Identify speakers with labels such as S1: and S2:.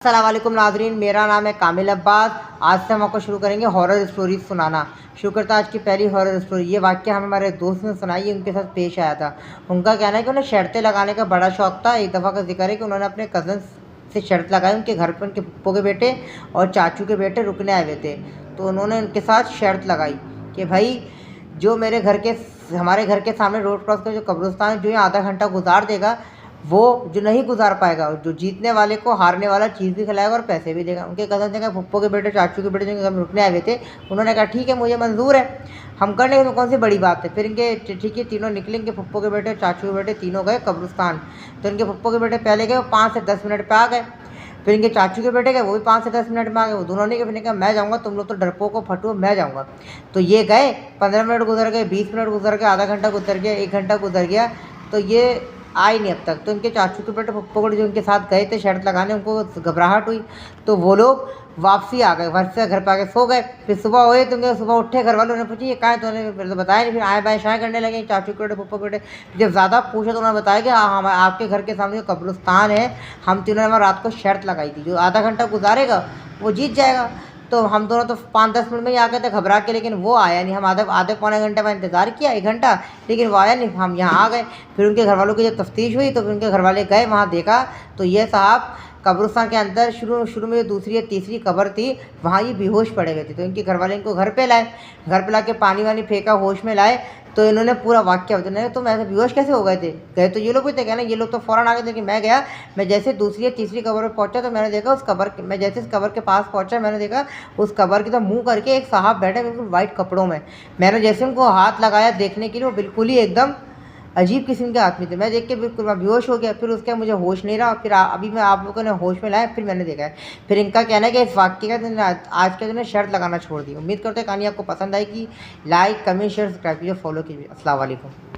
S1: अस्सलाम वालेकुम नाज़रीन, मेरा नाम है कामिल अब्बास। आज से हम आपको शुरू करेंगे हॉरर स्टोरीज़ सुनाना। शुरू करता आज की पहली हॉरर स्टोरी। ये वाक़या हमें हमारे दोस्त ने सुनाई, उनके साथ पेश आया था। उनका कहना है कि उन्हें शर्तें लगाने का बड़ा शौक़ था। एक दफ़ा का ज़िक्र है कि उन्होंने अपने कज़न से शर्त लगाई। उनके घर पर उनके फूफो के बेटे और चाचू के बेटे रुकने आए हुए थे, तो उन्होंने उनके साथ शर्त लगाई कि भाई जो हमारे घर के सामने रोड क्रॉस कर जो कब्रिस्तान है, जो ये आधा घंटा गुजार देगा, वो जो नहीं गुजार पाएगा, जो जीतने वाले को हारने वाला चीज़ भी खिलाएगा और पैसे भी देगा। उनके कज़न ने कहा, फुप्पो के बेटे चाचू के बेटे जो घर में रुकने आए हुए थे, उन्होंने कहा ठीक है, मुझे मंजूर है, हम कर लेंगे, तो कौन सी बड़ी बात है। फिर इनके ठीक है तीनों निकले। इनके फुप्पो के बेटे चाचू के बेटे तीनों गए कब्रिस्तान। तो इनके फुप्पो के बेटे पहले गए, वो 5 से 10 मिनट पर आ गए। फिर इनके चाचू के बेटे गए, वो भी 5 से 10 मिनट में आ गए। वो दोनों नहीं गए। फिर कहा मैं जाऊँगा, तुम लोग तो डरपोक को फटो, मैं जाऊँगा। तो ये गए, 15 मिनट गुजर गए, 20 मिनट गुजर गए, आधा घंटा गुजर गया, 1 घंटा गुजर गया, तो ये आए नहीं अब तक। तो इनके चाचू के बेटे फुप्पो को जो उनके साथ गए थे शर्त लगाने, उनको घबराहट हुई, तो वो लोग वापसी आ गए, घर पे आके सो गए। फिर सुबह हुए, तो उनके सुबह उठे, घर वालों ने पूछी ये कहाँ है, तो उन्होंने फिर तो बताया नहीं। फिर आए बाएँ शाएँ करने लगे चाचू के बेटे फुप्पो के बेटे। जब ज़्यादा पूछा तो उन्होंने बताया कि हाँ, हम आपके घर के सामने जो कब्रिस्तान है, हम तीनों ने वहाँ रात को शर्त लगाई थी, जो आधा घंटा गुजारेगा वो जीत जाएगा। तो हम दोनों तो 5-10 मिनट में ही आ गए थे घबरा के, लेकिन वो आया नहीं। हम आधे पौने घंटे का इंतज़ार किया, 1 घंटा, लेकिन वो आया नहीं। हम यहाँ आ गए। फिर उनके घर वालों की जब तफ्तीश हुई, तो फिर उनके घर वाले गए, वहाँ देखा तो ये साहब कब्रिस्तान के अंदर शुरू में जो दूसरी या तीसरी कब्र थी, वहाँ ये बेहोश पड़े हुए थे। तो इनके घर वाले इनको घर पे लाए, घर पे ला के पानी वानी फेंका, होश में लाए, तो इन्होंने पूरा वाक़या बताया। तुम ऐसे बेहोश कैसे हो गए थे? गए तो ये लोग भी थे, कहना ये लोग तो फ़ौरन आ गए थे कि मैं गया। मैं जैसे दूसरी या तीसरी कब्र पे पहुंचा, तो मैंने देखा मैं जैसे इस कब्र के पास पहुंचा, मैंने देखा उस कब्र की तरफ मुँह करके एक साहब बैठे बिल्कुल वाइट कपड़ों में। मैंने जैसे उनको हाथ लगाया देखने के लिए, वो बिल्कुल ही एकदम अजीब किस्म के आदमी थे। मैं देख के बिल्कुल मैं बेहोश हो गया। फिर उसके बाद मुझे होश नहीं रहा। फिर अभी मैं आप लोगों ने होश में लाया, फिर मैंने देखा है। फिर इनका कहना है कि इस वाक़ये का आज के दिन शर्त लगाना छोड़ दी। उम्मीद करते हैं कहानी आपको पसंद आएगी। लाइक, कमेंट, शेयर, सब्सक्राइब कीजिए, फॉलो कीजिए। अस्सलाम वालेकुम।